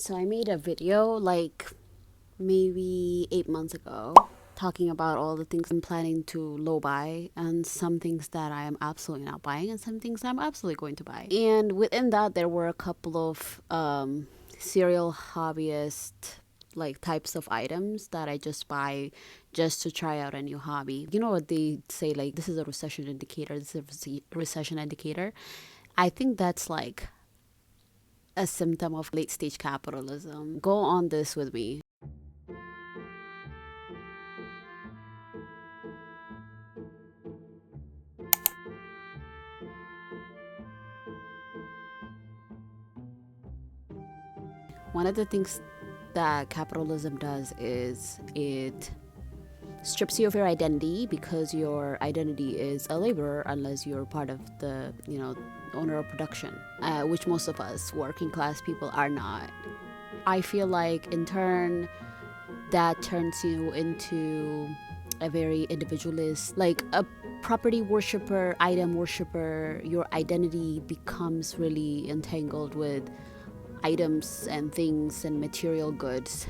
So I made a video like maybe 8 months ago talking about all the things I'm planning to low buy and some things that I am absolutely not buying and some things I'm absolutely going to buy. And within that, there were a couple of serial hobbyist like types of items that I just buy just to try out a new hobby. You know what they say, like, this is a recession indicator, this is a recession indicator. I think that's like a symptom of late stage capitalism. Go on this with me. One of the things that capitalism does is it strips you of your identity, because your identity is a laborer unless you're part of the owner of production, which most of us working class people are not. I feel like in turn that turns you into a very individualist, like a property worshiper, item worshiper. Your identity becomes really entangled with items and things and material goods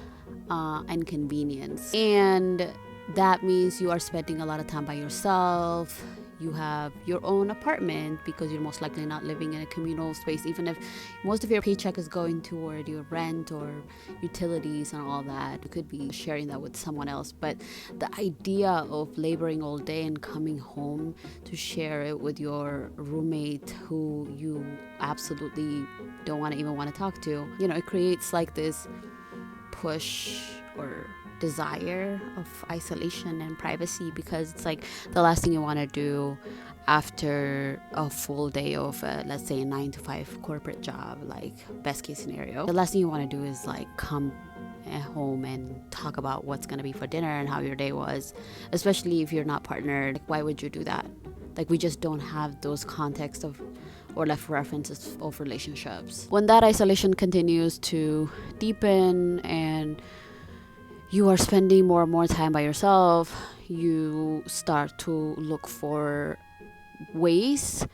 and convenience. And that means you are spending a lot of time by yourself. You have your own apartment because you're most likely not living in a communal space, even if most of your paycheck is going toward your rent or utilities and all that. You could be sharing that with someone else. But the idea of laboring all day and coming home to share it with your roommate who you absolutely don't even want to talk to, it creates like this push or desire of isolation and privacy, because it's like the last thing you want to do after a full day of let's say a 9 to 5 corporate job, like best case scenario. The last thing you want to do is like come at home and talk about what's going to be for dinner and how your day was, especially if you're not partnered. Like, why would you do that? Like, we just don't have those contexts of or left references of relationships. When that isolation continues to deepen and you are spending more and more time by yourself, you start to look for ways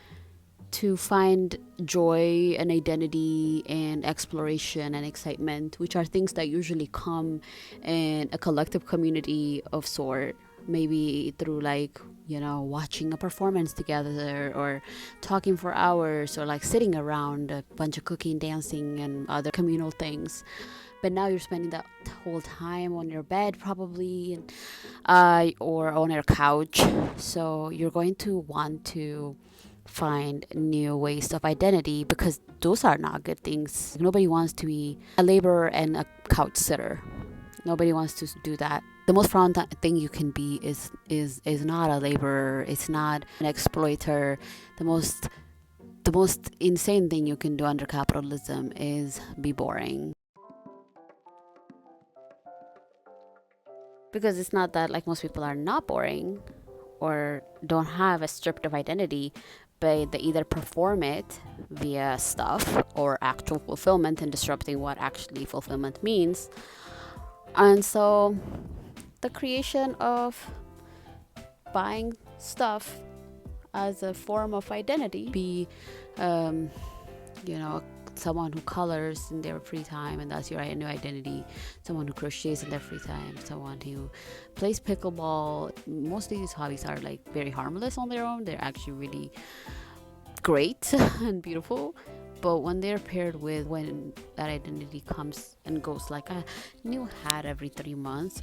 to find joy and identity and exploration and excitement, which are things that usually come in a collective community of sort, maybe through like watching a performance together or talking for hours or like sitting around a bunch of cooking, dancing and other communal things. But now you're spending that whole time on your bed probably, or on your couch. So you're going to want to find new ways of identity, because those are not good things. Nobody wants to be a laborer and a couch sitter. Nobody wants to do that. The most frowned thing you can be is not a laborer. It's not an exploiter. The most insane thing you can do under capitalism is be boring. Because it's not that like most people are not boring or don't have a stripped of identity, but they either perform it via stuff or actual fulfillment and disrupting what actually fulfillment means. And so the creation of buying stuff as a form of identity, be you know someone who colors in their free time and that's your new identity, someone who crochets in their free time, someone who plays pickleball. Most of these hobbies are like very harmless on their own. They're actually really great and beautiful, but when they're paired with when that identity comes and goes, like a new hat every 3 months,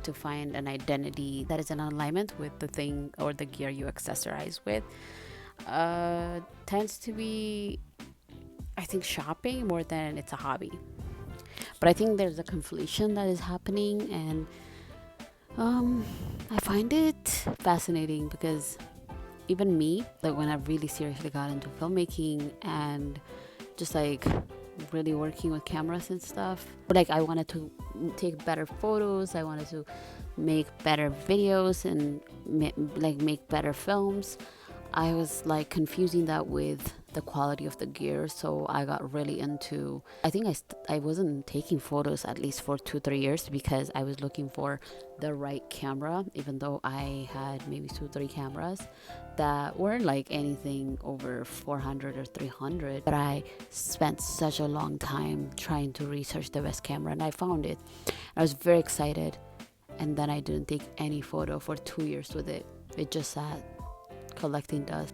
to find an identity that is in alignment with the thing or the gear you accessorize with, tends to be, I think, shopping more than it's a hobby. But I think there's a conflation that is happening, and I find it fascinating, because even me, like when I really seriously got into filmmaking and just like really working with cameras and stuff, like I wanted to take better photos, I wanted to make better videos and make better films. I was like confusing that with the quality of the gear. So I got really into, I think I wasn't taking photos at least for 2-3 years because I was looking for the right camera, even though I had maybe 2-3 cameras that weren't like anything over 400 or 300, but I spent such a long time trying to research the best camera, and I found it. I was very excited, and then I didn't take any photo for 2 years with it. It just sat collecting dust.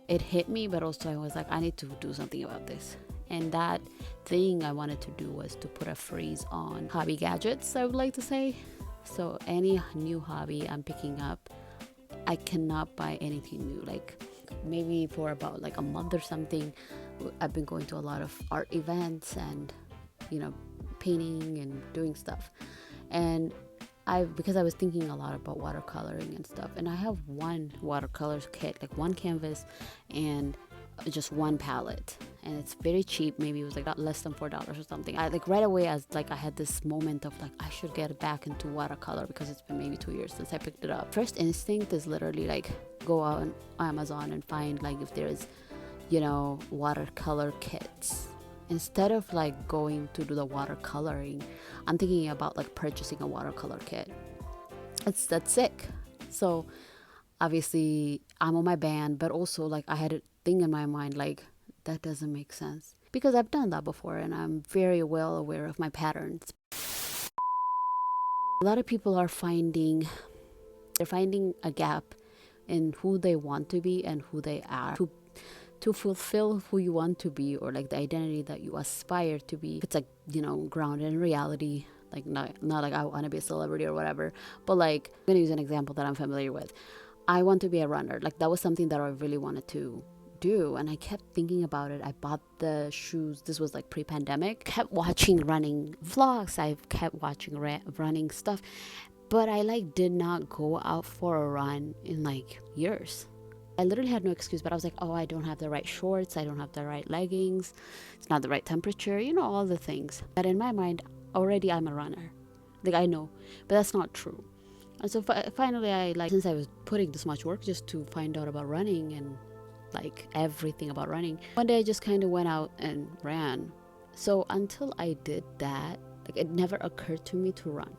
It hit me, but also I was like, I need to do something about this. And that thing I wanted to do was to put a freeze on hobby gadgets, I would like to say. So any new hobby I'm picking up, I cannot buy anything new. Like maybe for about like a month or something, I've been going to a lot of art events and, painting and doing stuff. And because I was thinking a lot about watercoloring and stuff, and I have one watercolor kit, like one canvas and just one palette, and it's very cheap. Maybe it was like less than $4 or something. I like right away, I had this moment of like, I should get back into watercolor because it's been maybe 2 years since I picked it up. First instinct is literally like go out on Amazon and find like if there is watercolor kits. Instead of like going to do the watercoloring, I'm thinking about like purchasing a watercolor kit. That's sick. So obviously I'm on my band, but also like I had a thing in my mind like that doesn't make sense because I've done that before and I'm very well aware of my patterns. A lot of people are finding a gap in who they want to be and who they are. To fulfill who you want to be, or like the identity that you aspire to be, it's like grounded in reality, like not like I want to be a celebrity or whatever, but like I'm gonna use an example that I'm familiar with. I want to be a runner. Like that was something that I really wanted to do, and I kept thinking about it. I bought the shoes. This was like pre-pandemic. Kept watching running vlogs. I kept watching running stuff, but I like did not go out for a run in like years. I literally had no excuse, but I was like, oh, I don't have the right shorts, I don't have the right leggings, it's not the right temperature, all the things. But in my mind, already I'm a runner. Like I know, but that's not true. And so finally, since I was putting this much work just to find out about running and like everything about running, one day I just kind of went out and ran. So until I did that, like it never occurred to me to run.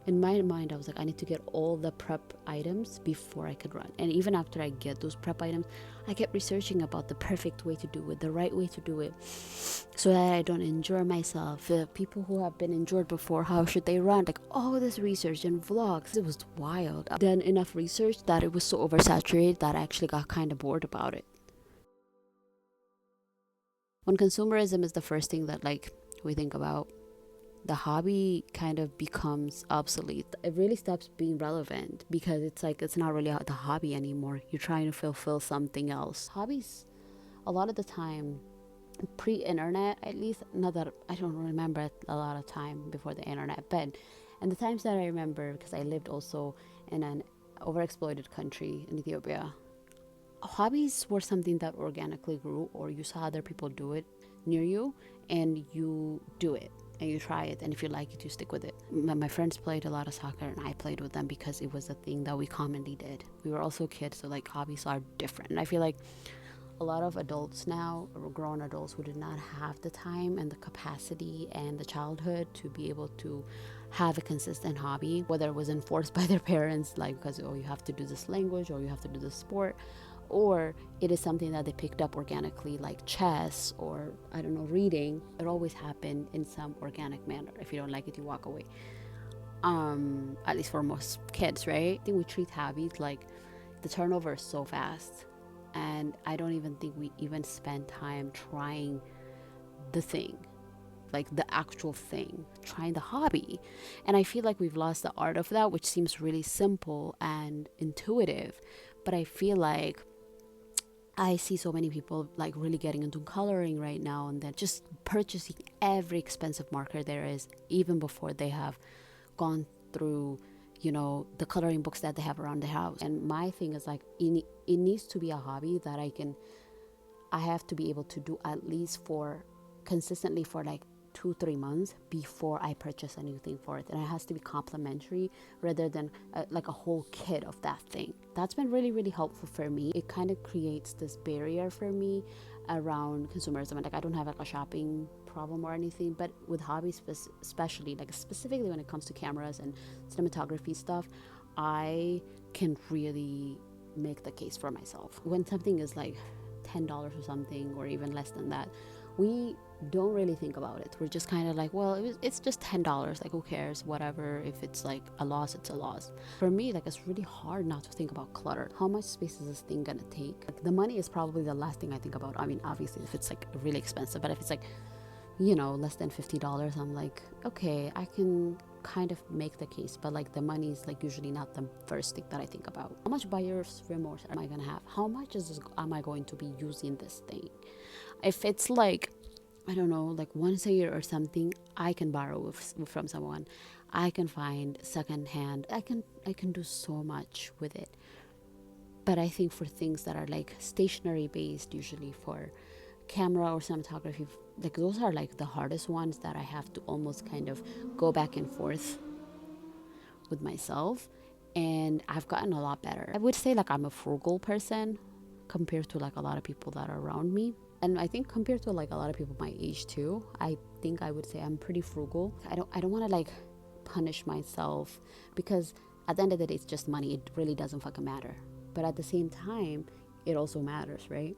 In my mind, I was like, I need to get all the prep items before I could run. And even after I get those prep items, I kept researching about the perfect way to do it, the right way to do it, so that I don't injure myself. The people who have been injured before, how should they run? Like all this research and vlogs, it was wild. Then enough research that it was so oversaturated that I actually got kind of bored about it. When consumerism is the first thing that like we think about, the hobby kind of becomes obsolete. It really stops being relevant because it's like it's not really the hobby anymore. You're trying to fulfill something else. Hobbies, a lot of the time, pre-internet at least, not that I don't remember a lot of time before the internet, but and the times that I remember, because I lived also in an overexploited country in Ethiopia, hobbies were something that organically grew, or you saw other people do it near you and you do it and you try it, and if you like it, you stick with it. My friends played a lot of soccer and I played with them because it was a thing that we commonly did. We were also kids, so like hobbies are different. And I feel like a lot of adults now, or grown adults who did not have the time and the capacity and the childhood to be able to have a consistent hobby, whether it was enforced by their parents, like because you have to do this language or you have to do this sport, or it is something that they picked up organically, like chess or I don't know, reading. It always happened in some organic manner. If you don't like it, you walk away. At least for most kids, right? I think we treat hobbies like the turnover is so fast, and I don't even think we even spend time trying the thing, like the actual thing, trying the hobby. And I feel like we've lost the art of that, which seems really simple and intuitive, but I feel like I see so many people like really getting into coloring right now, and then just purchasing every expensive marker there is, even before they have gone through, the coloring books that they have around the house. And my thing is like, it needs to be a hobby that I have to be able to do at least consistently for like 2-3 months before I purchase a new thing for it, and it has to be complementary rather than like a whole kit of that thing. That's been really, really helpful for me. It kind of creates this barrier for me around consumerism. Like I don't have like a shopping problem or anything, but with hobbies especially, like specifically when it comes to cameras and cinematography stuff, I can really make the case for myself. When something is like $10 or something, or even less than that, we don't really think about it. We're just kind of like, well, it's just $10, like who cares, whatever. If it's like a loss, it's a loss. For me, like it's really hard not to think about clutter. How much space is this thing gonna take? Like, the money is probably the last thing I think about. I mean, obviously if it's like really expensive, but if it's like, you know, less than $50, I'm like, okay, I can kind of make the case, but like the money is like usually not the first thing that I think about. How much buyer's remorse am I gonna have? How much am I going to be using this thing? If it's like, I don't know, like once a year or something, I can borrow from someone. I can find secondhand. I can do so much with it. But I think for things that are like stationary based, usually for camera or cinematography, like those are like the hardest ones that I have to almost kind of go back and forth with myself. And I've gotten a lot better. I would say like I'm a frugal person compared to like a lot of people that are around me. And I think compared to like a lot of people my age too, I think I would say I'm pretty frugal. I don't want to like punish myself, because at the end of the day, it's just money. It really doesn't fucking matter. But at the same time, it also matters, right?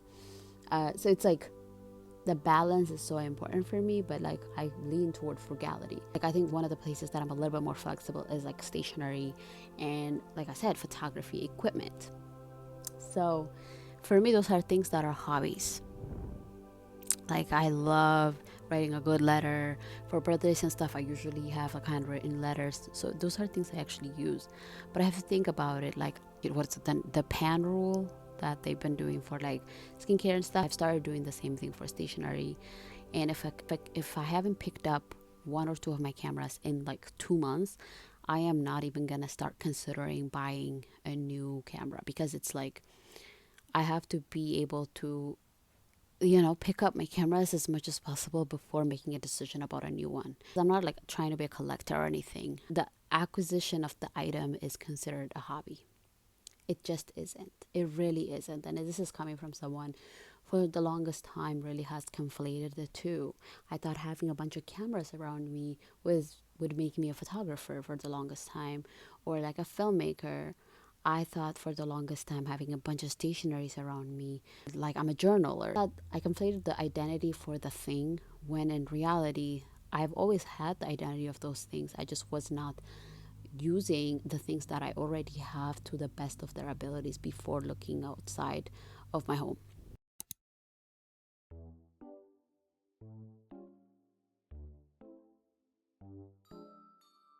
So it's like the balance is so important for me, but like I lean toward frugality. Like I think one of the places that I'm a little bit more flexible is like stationery and, like I said, photography equipment. So for me, those are things that are hobbies. Like I love writing a good letter for birthdays and stuff. I usually have like handwritten letters, so those are things I actually use. But I have to think about it, like what's the pan rule that they've been doing for like skincare and stuff. I've started doing the same thing for stationery, and if I haven't picked up one or two of my cameras in like 2 months, I am not even gonna start considering buying a new camera, because it's like I have to be able to, you know, pick up my cameras as much as possible before making a decision about a new one. I'm not like trying to be a collector or anything. The acquisition of the item is considered a hobby. It just isn't. It really isn't. And this is coming from someone for the longest time really has conflated the two. I thought having a bunch of cameras around me would make me a photographer for the longest time, or like a filmmaker. I thought for the longest time having a bunch of stationaries around me, like I'm a journaler. I conflated the identity for the thing, when in reality, I've always had the identity of those things. I just was not using the things that I already have to the best of their abilities before looking outside of my home.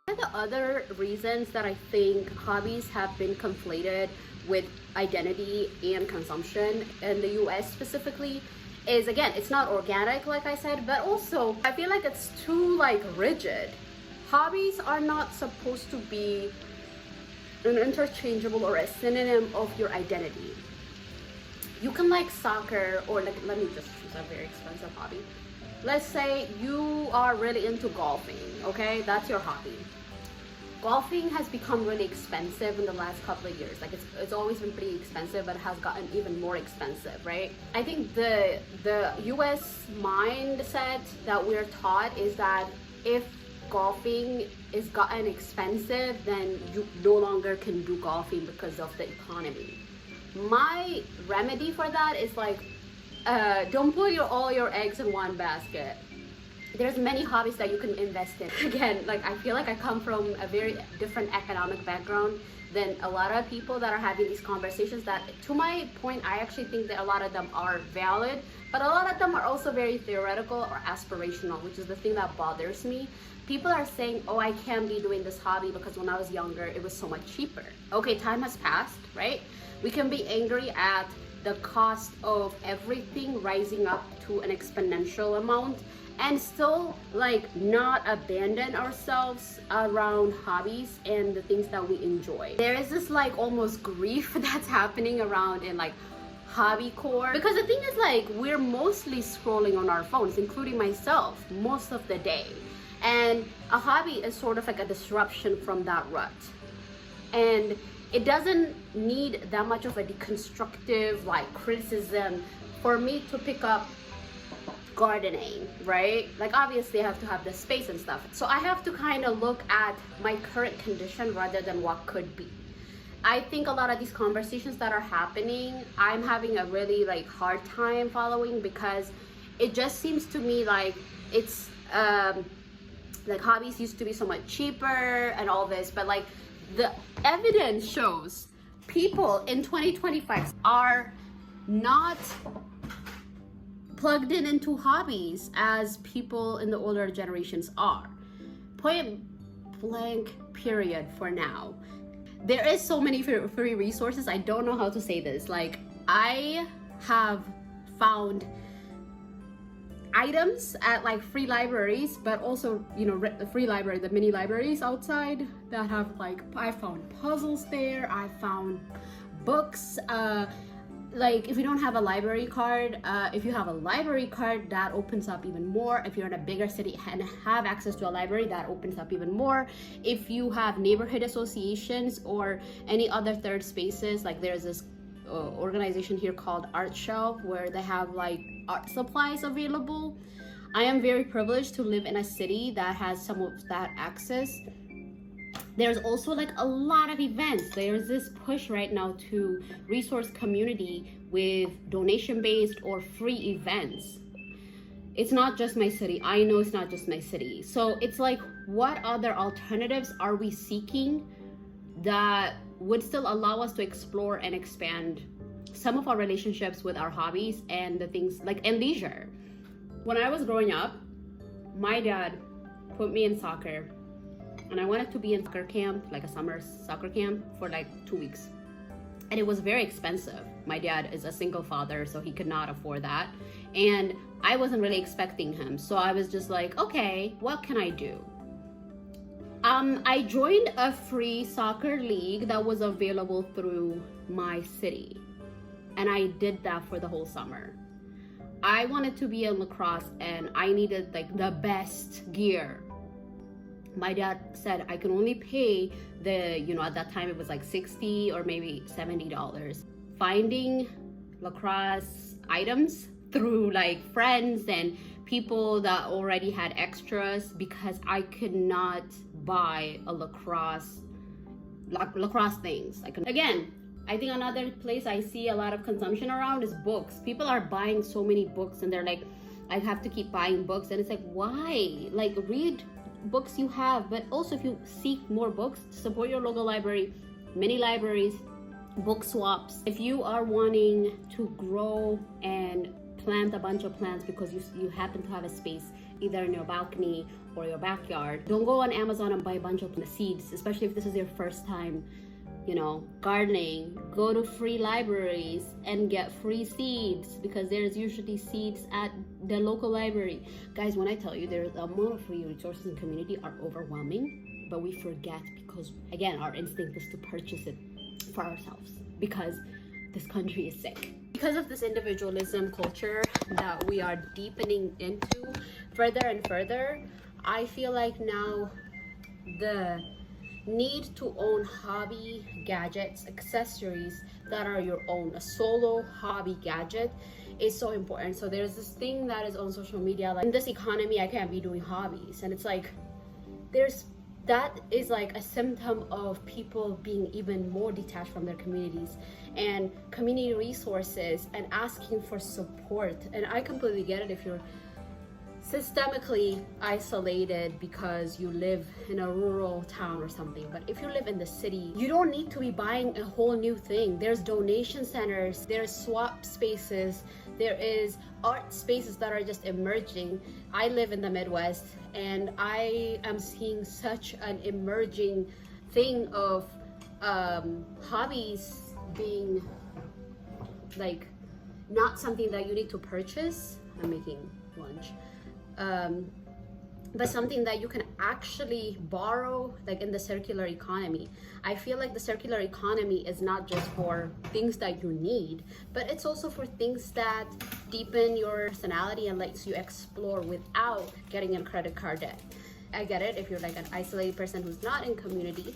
One of the other reasons that I think hobbies have been conflated with identity and consumption in the US specifically is, again, it's not organic, like I said, but also I feel like it's too like rigid. Hobbies are not supposed to be an interchangeable or a synonym of your identity. You can like soccer, or like, let me just choose a very expensive hobby. Let's say you are really into golfing, okay? That's your hobby. Golfing has become really expensive in the last couple of years. Like it's always been pretty expensive, but it has gotten even more expensive, right? I think the US mindset that we're taught is that if golfing is gotten expensive, then you no longer can do golfing because of the economy. My remedy for that is like, don't put all your eggs in one basket. There's many hobbies that you can invest in. Again, like I feel like I come from a very different economic background than a lot of people that are having these conversations, that to my point, I actually think that a lot of them are valid, but a lot of them are also very theoretical or aspirational, which is the thing that bothers me. People are saying, oh, I can't be doing this hobby because when I was younger, it was so much cheaper. Okay, time has passed, right? We can be angry at the cost of everything rising up to an exponential amount, and still like not abandon ourselves around hobbies and the things that we enjoy. There is this like almost grief that's happening around in like hobby core, because the thing is, like, we're mostly scrolling on our phones, including myself, most of the day, and a hobby is sort of like a disruption from that rut, and it doesn't need that much of a deconstructive like criticism for me to pick up gardening, right? Like, obviously I have to have the space and stuff, so I have to kind of look at my current condition rather than what could be. I think a lot of these conversations that are happening, I'm having a really like hard time following, because it just seems to me like it's like hobbies used to be so much cheaper and all this, but like the evidence shows people in 2025 are not plugged in into hobbies as people in the older generations are. Point blank period for now. There is so many free resources. I don't know how to say this. Like, I have found items at like free libraries, but also, you know, the free library, the mini libraries outside that have like, I found puzzles there. I found books. Like, if you don't have a library card, if you have a library card, that opens up even more. If you're in a bigger city and have access to a library, that opens up even more. If you have neighborhood associations or any other third spaces, like there's this organization here called Art Shelf, where they have like art supplies available. I am very privileged to live in a city that has some of that access. There's also like a lot of events. There's this push right now to resource community with donation-based or free events. It's not just my city. I know it's not just my city. So it's like, what other alternatives are we seeking that would still allow us to explore and expand some of our relationships with our hobbies and the things like, and leisure. When I was growing up, my dad put me in soccer, and I wanted to be in soccer camp, like a summer soccer camp, for like 2 weeks. And it was very expensive. My dad is a single father, so he could not afford that. And I wasn't really expecting him. So I was just like, okay, what can I do? I joined a free soccer league that was available through my city. And I did that for the whole summer. I wanted to be in lacrosse, and I needed like the best gear. My dad said I could only pay the, you know, at that time it was like $60 or maybe $70. Finding lacrosse items through like friends and people that already had extras, because I could not buy a lacrosse things. Again, I think another place I see a lot of consumption around is books. People are buying so many books, and they're like, I have to keep buying books. And it's like, why? Like, read books you have, but also if you seek more books, support your local library, mini libraries, book swaps. If you are wanting to grow and plant a bunch of plants because you happen to have a space either in your balcony or your backyard, don't go on Amazon and buy a bunch of seeds, especially if this is your first time, you know, gardening. Go to free libraries and get free seeds, because there's usually seeds at the local library. Guys, when I tell you, there's the amount of free resources in the community are overwhelming, but we forget because, again, our instinct is to purchase it for ourselves because this country is sick. Because of this individualism culture that we are deepening into further and further, I feel like now the need to own hobby gadgets, accessories that are your own, a solo hobby gadget is so important. So there's this thing that is on social media, like, in this economy I can't be doing hobbies, and it's like that is like a symptom of people being even more detached from their communities and community resources and asking for support. And I completely get it if you're systemically isolated because you live in a rural town or something, but if you live in the city, you don't need to be buying a whole new thing. There's donation centers, there's swap spaces, there is art spaces that are just emerging. I live in the Midwest, and I am seeing such an emerging thing of hobbies being like not something that you need to purchase. I'm making lunch. but something that you can actually borrow, like in the circular economy. I feel like the circular economy is not just for things that you need, but it's also for things that deepen your personality and lets you explore without getting in credit card debt. I get it if you're like an isolated person who's not in community,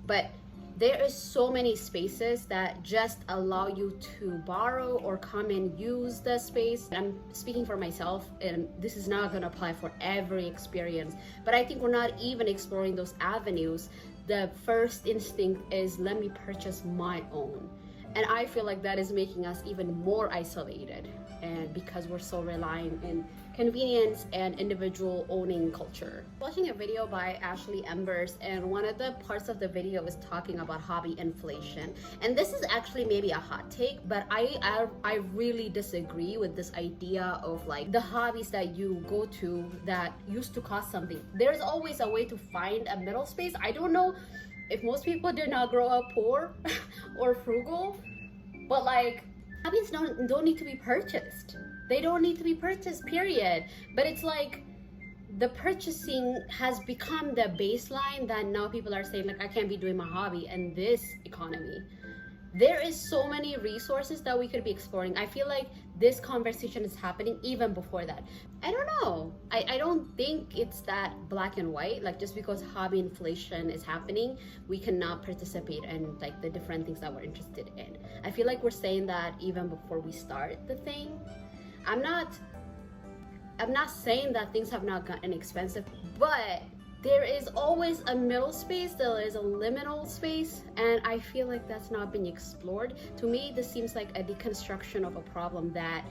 but there is so many spaces that just allow you to borrow or come and use the space. I'm speaking for myself, and this is not going to apply for every experience, but I think we're not even exploring those avenues. The first instinct is, let me purchase my own. And I feel like that is making us even more isolated, and because we're so reliant in convenience and individual owning culture. Watching a video by Ashley Embers, and one of the parts of the video is talking about hobby inflation. And this is actually maybe a hot take, but I really disagree with this idea of like the hobbies that you go to that used to cost something. There's always a way to find a middle space. I don't know if most people did not grow up poor or frugal, but like hobbies don't need to be purchased. They don't need to be purchased, period. But it's like the purchasing has become the baseline that now people are saying like, I can't be doing my hobby in this economy. There is so many resources that we could be exploring. I feel like this conversation is happening even before that. I don't know. I don't think it's that black and white. Like just because hobby inflation is happening, we cannot participate in like the different things that we're interested in. I feel like we're saying that even before we start the thing. I'm not saying that things have not gotten expensive, but there is always a middle space, there is a liminal space, and I feel like that's not being explored. To me, this seems like a deconstruction of a problem that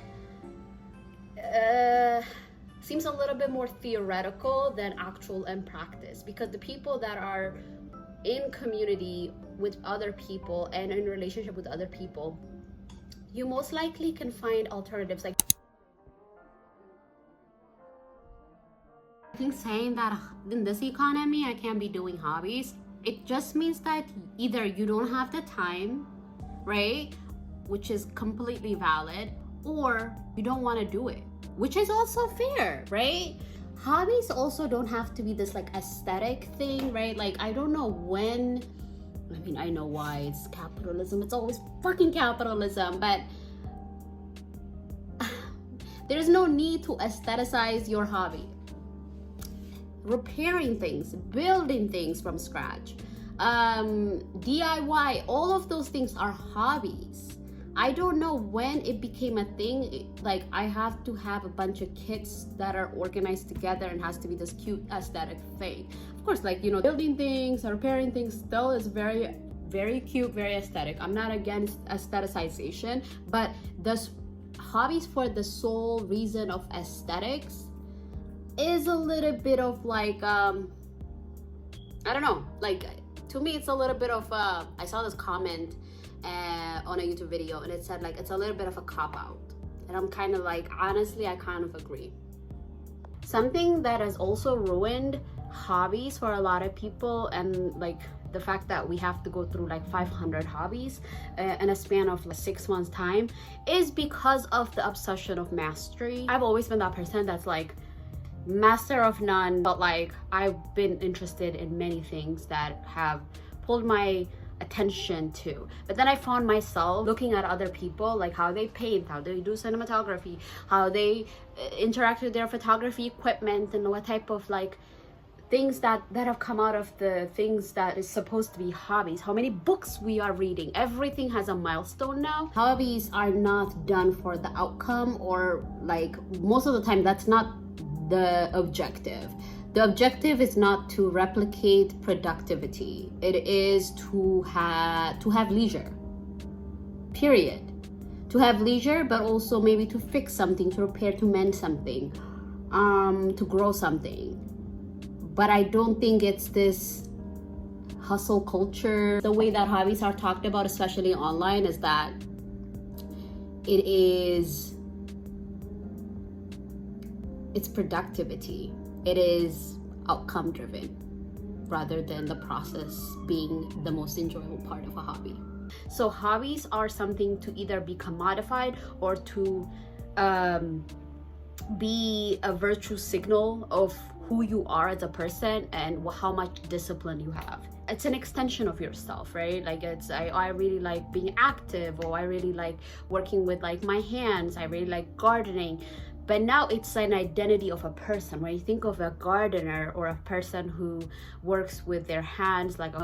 seems a little bit more theoretical than actual in practice, because the people that are in community with other people and in relationship with other people, you most likely can find alternatives. Like I think saying that in this economy I can't be doing hobbies, it just means that either you don't have the time, right, which is completely valid, or you don't want to do it, which is also fair, right? Hobbies also don't have to be this like aesthetic thing, right? Like I don't know when, I mean I know why, it's capitalism, it's always fucking capitalism, but there's no need to aestheticize your hobby. Repairing things, building things from scratch, DIY, all of those things are hobbies. I don't know when it became a thing, like I have to have a bunch of kits that are organized together and has to be this cute aesthetic thing. Of course, like, you know, building things or repairing things still is very, very cute, very aesthetic. I'm not against aestheticization, but this hobbies for the sole reason of aesthetics is a little bit of like I don't know, like to me it's a little bit of I saw this comment on a YouTube video and it said like it's a little bit of a cop-out, and I'm kind of like, honestly I kind of agree. Something that has also ruined hobbies for a lot of people, and like the fact that we have to go through like 500 hobbies in a span of like 6 months time, is because of the obsession of mastery. I've always been that person that's like master of none, but like I've been interested in many things that have pulled my attention to, but then I found myself looking at other people, like how they paint, how they do cinematography, how they interact with their photography equipment, and what type of like things that have come out of the things that is supposed to be hobbies, how many books we are reading. Everything has a milestone now. Hobbies are not done for the outcome, or like most of the time that's not the objective. The objective is not to replicate productivity. It is to have leisure, period. To have leisure, but also maybe to fix something, to repair, to mend something, to grow something. But I don't think it's this hustle culture. The way that hobbies are talked about, especially online, is that it's productivity. It is outcome driven rather than the process being the most enjoyable part of a hobby. So hobbies are something to either be commodified or to be a virtue signal of who you are as a person and how much discipline you have. It's an extension of yourself, right? Like I really like being active, or I really like working with like my hands, I really like gardening. But now it's an identity of a person. When you think of a gardener or a person who works with their hands, like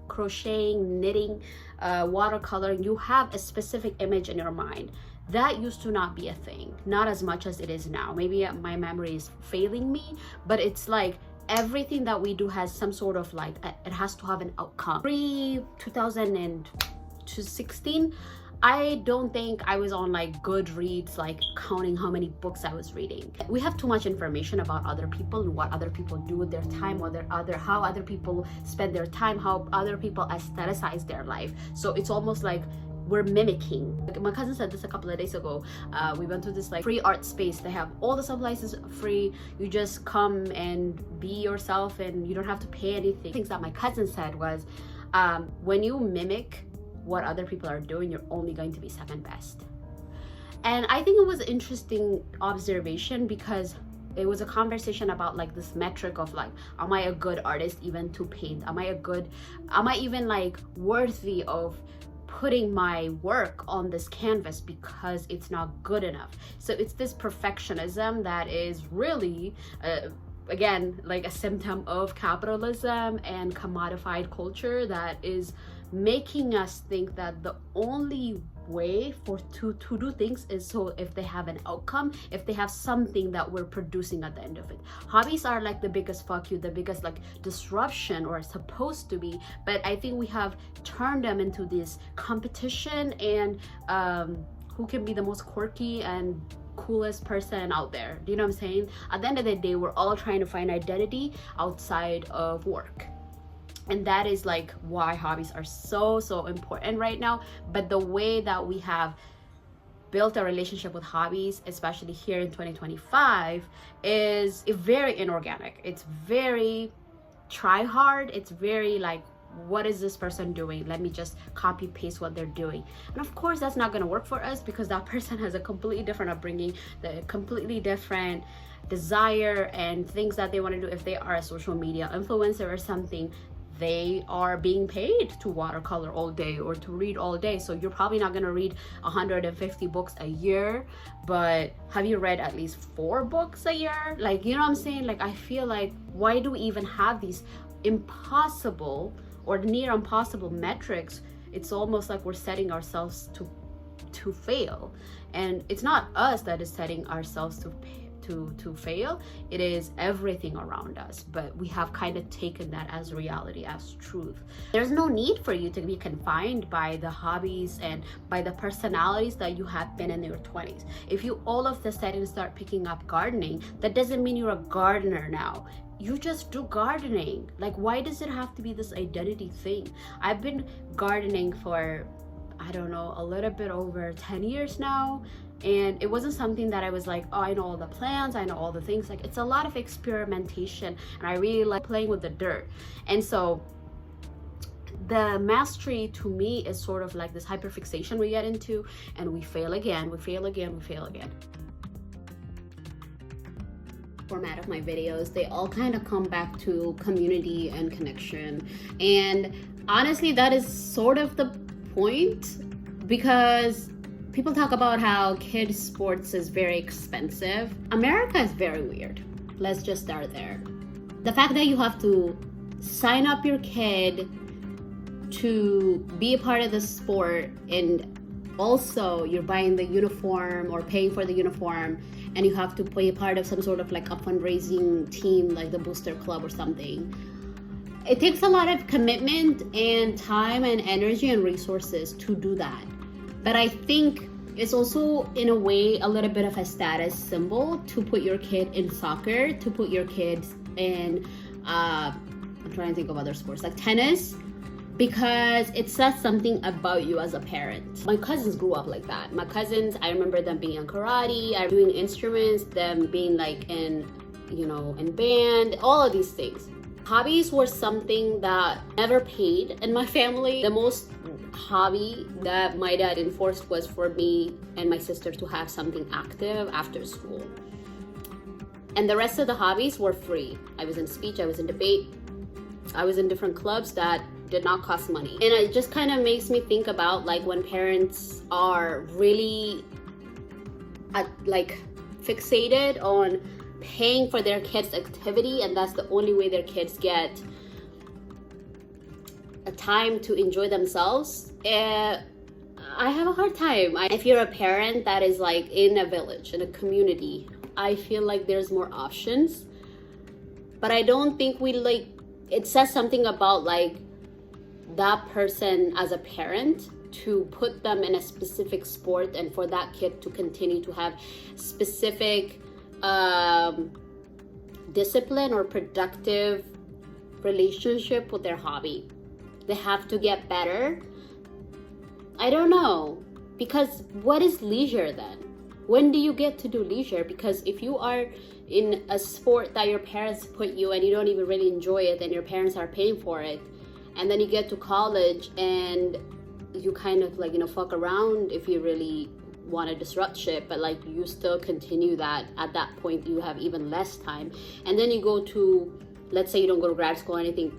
crocheting, knitting, watercoloring, you have a specific image in your mind. That used to not be a thing, not as much as it is now. Maybe my memory is failing me, but it's like everything that we do has some sort of like, it has to have an outcome. Pre-2016, I don't think I was on like Goodreads, like counting how many books I was reading. We have too much information about other people and what other people do with their time, how other people spend their time, how other people aestheticize their life. So it's almost like we're mimicking. My cousin said this a couple of days ago. We went to this like free art space. They have all the supplies is free. You just come and be yourself and you don't have to pay anything. Things that my cousin said was, when you mimic what other people are doing, you're only going to be second best. And I think it was an interesting observation, because it was a conversation about like this metric of like, am I a good artist even to paint? Am I even like worthy of putting my work on this canvas because it's not good enough? So it's this perfectionism that is really again like a symptom of capitalism and commodified culture that is making us think that the only way to do things is so if they have an outcome, if they have something that we're producing at the end of it. Hobbies are like the biggest fuck you, the biggest like disruption, or supposed to be, but I think we have turned them into this competition and who can be the most quirky and coolest person out there. Do you know what I'm saying? At the end of the day, we're all trying to find identity outside of work. And that is like why hobbies are so important right now. But the way that we have built a relationship with hobbies, especially here in 2025, is very inorganic. It's very try hard. It's very like, what is this person doing? Let me just copy paste what they're doing. And of course that's not going to work for us, because that person has a completely different upbringing, the completely different desire and things that they want to do. If they are a social media influencer or something, they are being paid to watercolor all day or to read all day. So you're probably not going to read 150 books a year, but have you read at least 4 books a year? Like, you know what I'm saying? Like, I feel like, why do we even have these impossible or near impossible metrics? It's almost like we're setting ourselves to fail. And it's not us that is setting ourselves to fail, it is everything around us. But we have kind of taken that as reality, as truth. There's no need for you to be confined by the hobbies and by the personalities that you have been in your 20s. If you all of a sudden start picking up gardening, that doesn't mean you're a gardener now. You just do gardening. Like, why does it have to be this identity thing? I've been gardening for, I don't know, a little bit over 10 years now. And it wasn't something that I was like, oh, I know all the plants, I know all the things. Like, it's a lot of experimentation, and I really like playing with the dirt. And so the mastery to me is sort of like this hyperfixation we get into, and we fail again, we fail again, we fail again. Format of my videos, they all kind of come back to community and connection. And honestly, that is sort of the point, because people talk about how kids sports is very expensive. America is very weird. Let's just start there. The fact that you have to sign up your kid to be a part of the sport, and also you're buying the uniform or paying for the uniform, and you have to be a part of some sort of like a fundraising team like the Booster Club or something. It takes a lot of commitment and time and energy and resources to do that. But I think it's also, in a way, a little bit of a status symbol to put your kid in soccer, to put your kids in, I'm trying to think of other sports, like tennis, because it says something about you as a parent. My cousins grew up like that. My cousins, I remember them being in karate, doing instruments, them being like in, in band, all of these things. Hobbies were something that never paid in my family. The most hobby that my dad enforced was for me and my sister to have something active after school. And the rest of the hobbies were free. I was in speech, I was in debate, I was in different clubs that did not cost money. And it just kind of makes me think about like when parents are really like fixated on paying for their kids' activity, and that's the only way their kids get a time to enjoy themselves. I have a hard time. If you're a parent that is like in a village, in a community, I feel like there's more options. But I don't think we like, it says something about like that person as a parent to put them in a specific sport and for that kid to continue to have specific discipline or productive relationship with their hobby. They have to get better. I don't know, because what is leisure then? When do you get to do leisure? Because if you are in a sport that your parents put you and you don't even really enjoy it and your parents are paying for it, and then you get to college and you kind of like, you know, fuck around if you really want to disrupt shit, but like you still continue that. At that point you have even less time, and then you go to, let's say you don't go to grad school or anything,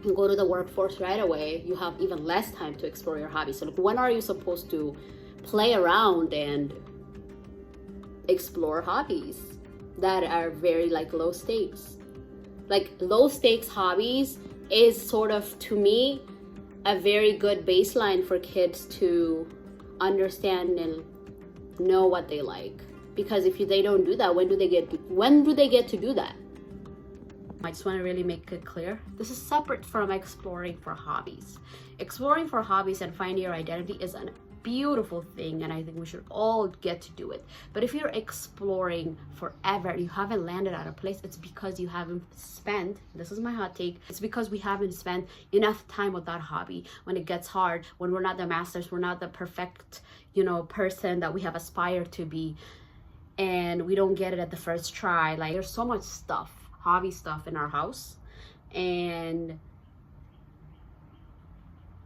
you go to the workforce right away, you have even less time to explore your hobby. So like, when are you supposed to play around and explore hobbies that are very like low stakes? Like low stakes hobbies is sort of, to me, a very good baseline for kids to understand and know what they like. Because if they don't do that, when do they get to do that? I just want to really make it clear, this is separate from exploring for hobbies. Exploring for hobbies and finding your identity is a beautiful thing, and I think we should all get to do it. But if you're exploring forever and you haven't landed at a place, it's because you haven't spent, this is my hot take, it's because we haven't spent enough time with that hobby. When it gets hard, when we're not the masters, we're not the perfect, you know, person that we have aspired to be, and we don't get it at the first try. Like there's so much stuff, hobby stuff in our house, and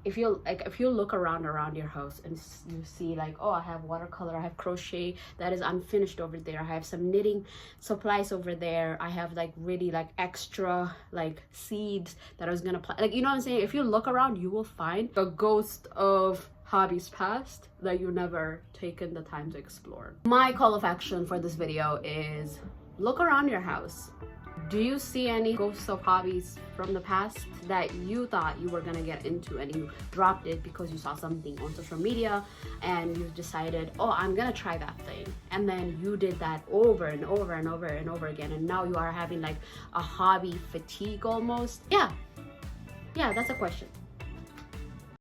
if you look around your house and you see like, oh, I have watercolor, I have crochet that is unfinished over there, I have some knitting supplies over there, I have like really like extra like seeds that I was gonna plant, like, you know what I'm saying? If you look around, you will find a ghost of hobbies past that you never taken the time to explore. My call of action for this video is look around your house. Do you see any ghosts of hobbies from the past that you thought you were gonna get into and you dropped it because you saw something on social media and you decided, oh, I'm gonna try that thing, and then you did that over and over and over and over again, and now you are having like a hobby fatigue almost? Yeah, that's a question.